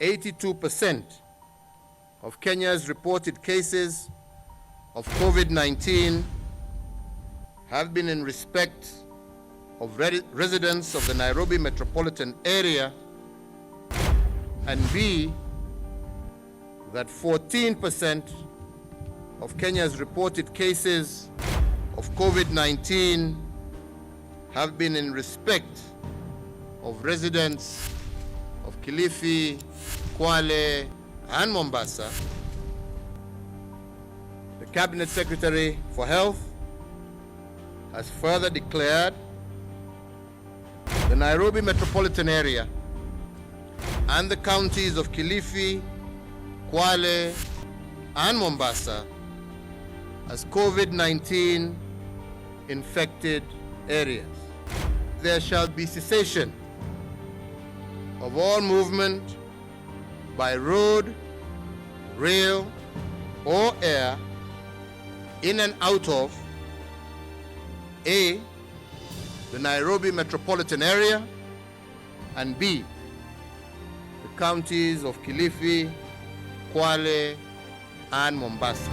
82% of Kenya's reported cases of COVID-19 have been in respect of residents of the Nairobi metropolitan area, and B, that 14% of Kenya's reported cases of COVID-19 have been in respect of residents of Kilifi, Kwale, and Mombasa. The Cabinet Secretary for Health has further declared the Nairobi metropolitan area and the counties of Kilifi, Kwale, and Mombasa as COVID-19 infected areas. There shall be cessation of all movement by road, rail, or air in and out of A, the Nairobi metropolitan area, and B, the counties of Kilifi, Kwale, and Mombasa.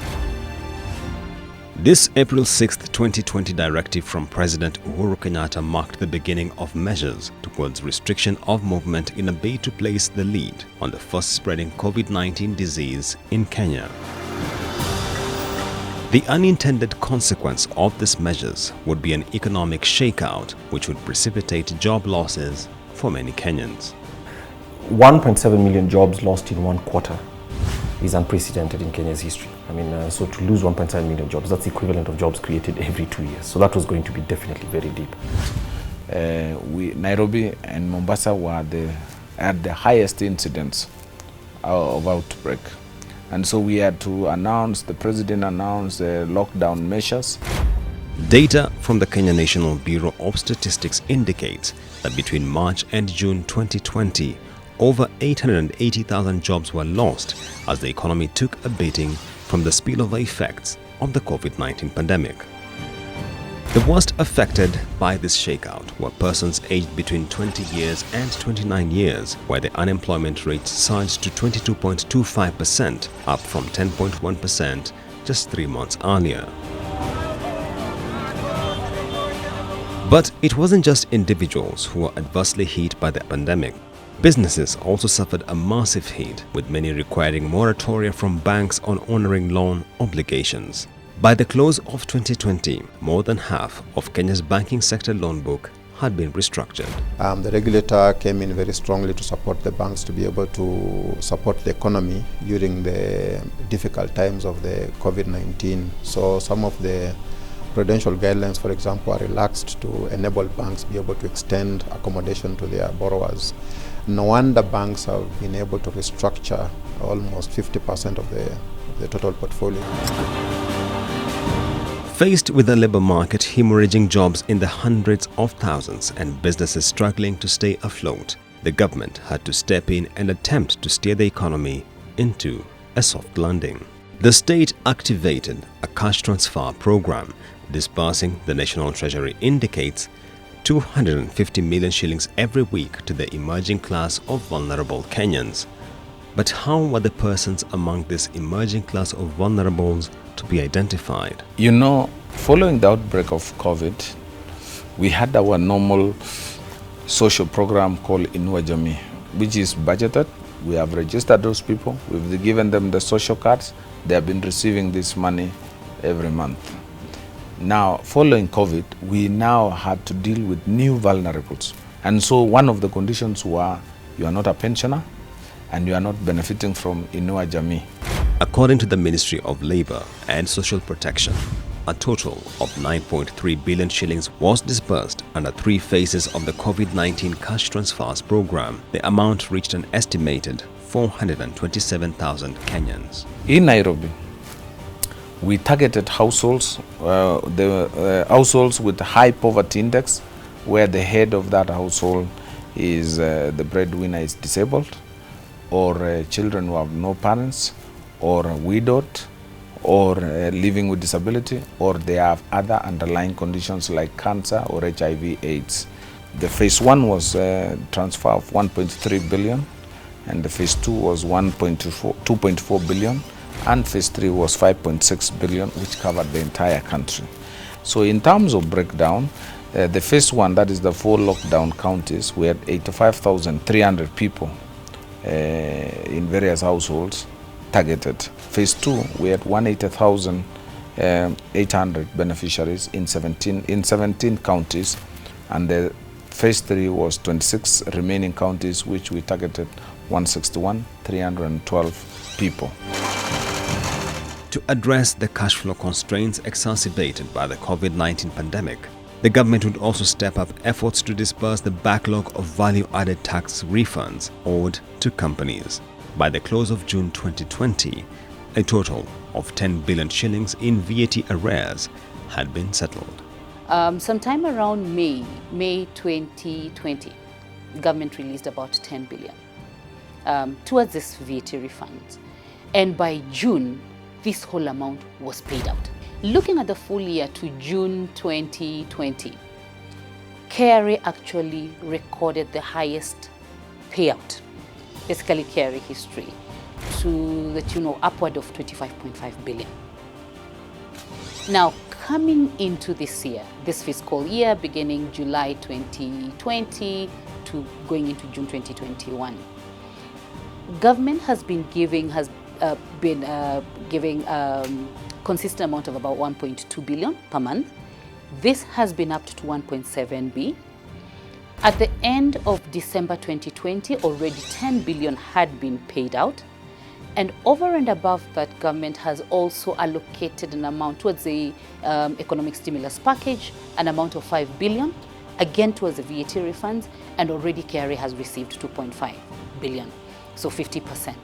This April 6, 2020 directive from President Uhuru Kenyatta marked the beginning of measures towards restriction of movement in a bid to place the lead on the first spreading COVID-19 disease in Kenya. The unintended consequence of these measures would be an economic shakeout which would precipitate job losses for many Kenyans. 1.7 million jobs lost in one quarter is unprecedented in Kenya's history. I mean, so to lose 1.7 million jobs, that's the equivalent of jobs created every 2 years. So that was going to be definitely very deep. Nairobi and Mombasa were at the highest incidence of outbreak. And so we had to announce, the president announced the lockdown measures. Data from the Kenya National Bureau of Statistics indicates that between March and June 2020, over 880,000 jobs were lost as the economy took a beating from the spillover effects of the COVID-19 pandemic. The worst affected by this shakeout were persons aged between 20 years and 29 years, where the unemployment rate surged to 22.25%, up from 10.1% just 3 months earlier. But it wasn't just individuals who were adversely hit by the pandemic. Businesses also suffered a massive hit, with many requiring moratoria from banks on honoring loan obligations. By the close of 2020, more than half of Kenya's banking sector loan book had been restructured. The regulator came in very strongly to support the banks to be able to support the economy during the difficult times of the COVID-19. So some of the prudential guidelines, for example, are relaxed to enable banks to be able to extend accommodation to their borrowers. No wonder banks have been able to restructure almost 50% of the total portfolio. Faced with the labor market hemorrhaging jobs in the hundreds of thousands and businesses struggling to stay afloat, the government had to step in and attempt to steer the economy into a soft landing. The state activated a cash transfer program. Disbursing the National Treasury indicates 250 million shillings every week to the emerging class of vulnerable Kenyans. But how were the persons among this emerging class of vulnerables to be identified? You know, following the outbreak of COVID, we had our normal social program called Inua Jamii, which is budgeted. We have registered those people, we've given them the social cards, they have been receiving this money every month. Now, following COVID, we now had to deal with new vulnerables. And so one of the conditions were you are not a pensioner and you are not benefiting from Inua Jamii. According to the Ministry of Labour and Social Protection, a total of 9.3 billion shillings was disbursed under 3 phases of the COVID-19 cash transfers program. The amount reached an estimated 427,000 Kenyans. In Nairobi, we targeted households, households with high poverty index, where the head of that household is the breadwinner is disabled, or children who have no parents, or widowed, or living with disability, or they have other underlying conditions like cancer or HIV/AIDS. The phase 1 was transfer of 1.3 billion. and the phase 2 was 2.4 billion, and phase 3 was 5.6 billion, which covered the entire country. So in terms of breakdown, the phase 1, that is the 4 lockdown counties, we had 85,300 people in various households targeted. Phase 2, we had 180,800 beneficiaries in 17 counties, and the phase 3 was 26 remaining counties, which we targeted 161,312 people. To address the cash flow constraints exacerbated by the COVID-19 pandemic, the government would also step up efforts to disperse the backlog of value-added tax refunds owed to companies. By the close of June 2020, a total of 10 billion shillings in VAT arrears had been settled. Sometime around May 2020, the government released about 10 billion towards this VAT refunds. And by June, this whole amount was paid out. Looking at the full year to June 2020, KRA actually recorded the highest payout, basically KRA history, to the tune of upward of 25.5 billion. Now, coming into this year, this fiscal year, beginning July 2020 to going into June 2021, government has been giving consistent amount of about 1.2 billion per month. This has been upped to 1.7 billion. At the end of December 2020, already 10 billion had been paid out. And over and above that, government has also allocated an amount towards the economic stimulus package, an amount of 5 billion, again towards the VAT refunds, and already KRA has received 2.5 billion, so 50%.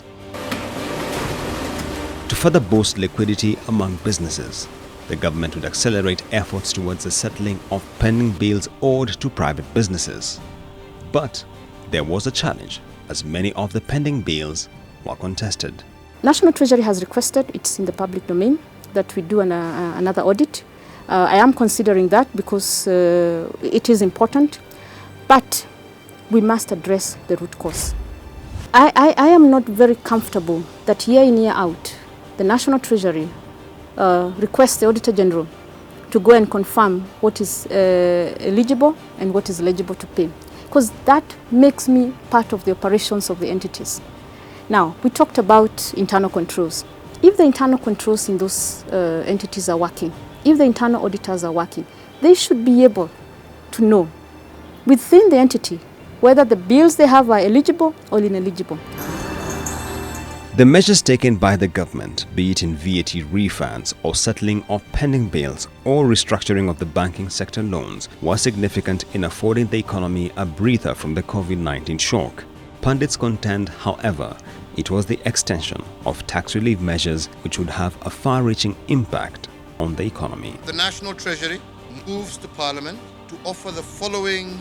To further boost liquidity among businesses, the government would accelerate efforts towards the settling of pending bills owed to private businesses. But there was a challenge, as many of the pending bills were contested. National Treasury has requested, it's in the public domain, that we do another audit. I am considering that because it is important, but we must address the root cause. I am not very comfortable that year in, year out, the National Treasury requests the Auditor General to go and confirm what is eligible and what is eligible to pay, because that makes me part of the operations of the entities. Now, we talked about internal controls. If the internal controls in those entities are working, if the internal auditors are working, they should be able to know within the entity whether the bills they have are eligible or ineligible. The measures taken by the government, be it in VAT refunds or settling of pending bills or restructuring of the banking sector loans, were significant in affording the economy a breather from the COVID-19 shock. Pundits contend, however, it was the extension of tax relief measures which would have a far-reaching impact on the economy. The National Treasury moves to Parliament to offer the following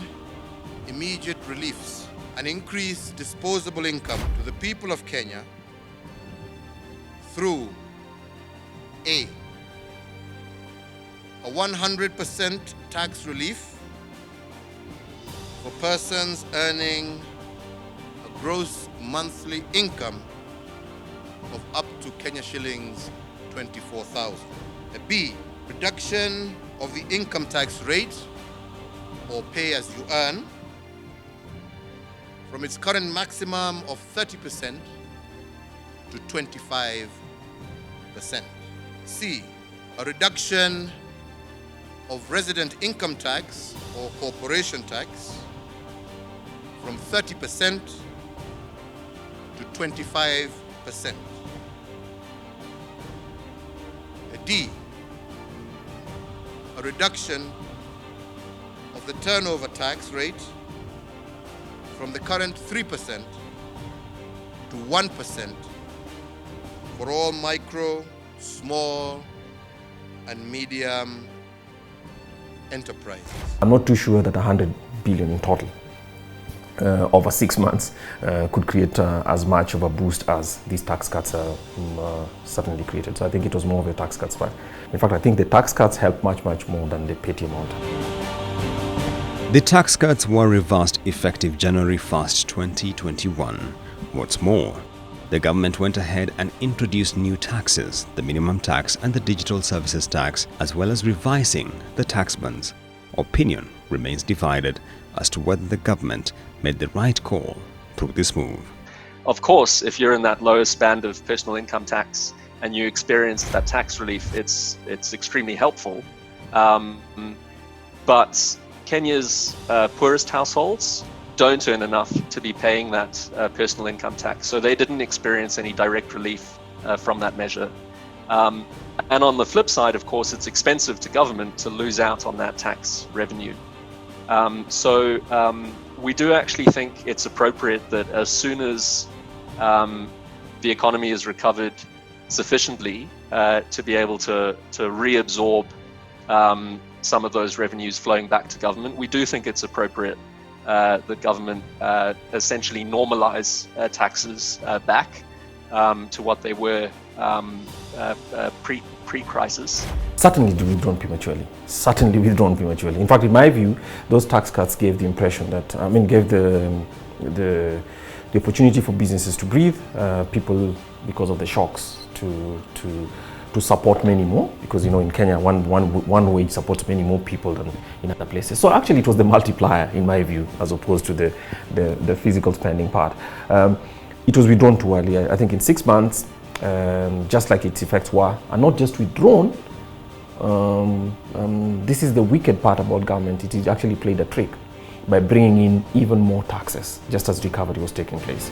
immediate reliefs: an increased disposable income to the people of Kenya through A 100% tax relief for persons earning a gross monthly income of up to Kenya shillings 24,000. B, reduction of the income tax rate or pay as you earn from its current maximum of 30% to 25%. C, a reduction of resident income tax or corporation tax from 30% to 25%. D, a reduction of the turnover tax rate from the current 3% to 1% for all micro, small, and medium enterprises. I'm not too sure that 100 billion in total over 6 months could create as much of a boost as these tax cuts certainly created. So I think it was more of a tax cuts. But in fact, I think the tax cuts helped much more than the petty amount. The tax cuts were reversed effective January 1st, 2021, What's more, the government went ahead and introduced new taxes, the minimum tax and the digital services tax, as well as revising the tax bands. Opinion remains divided as to whether the government made the right call through this move. Of course, if you're in that lowest band of personal income tax and you experience that tax relief, it's extremely helpful. But Kenya's poorest households don't earn enough to be paying that personal income tax, so they didn't experience any direct relief from that measure. And on the flip side, of course, it's expensive to government to lose out on that tax revenue. So we do actually think it's appropriate that as soon as the economy is recovered sufficiently to be able to reabsorb some of those revenues flowing back to government, we do think it's appropriate that government essentially normalize taxes back to what they were pre-crisis. Certainly withdrawn prematurely. Certainly withdrawn prematurely. In fact, in my view, those tax cuts gave the impression that, gave the opportunity for businesses to breathe, people, because of the shocks, to support many more, because in Kenya one wage supports many more people than in other places. So actually it was the multiplier, in my view, as opposed to the physical spending part. It was withdrawn too early. I think in 6 months, just like its effects were, and not just withdrawn. This is the wicked part about government. It actually played a trick by bringing in even more taxes, just as recovery was taking place.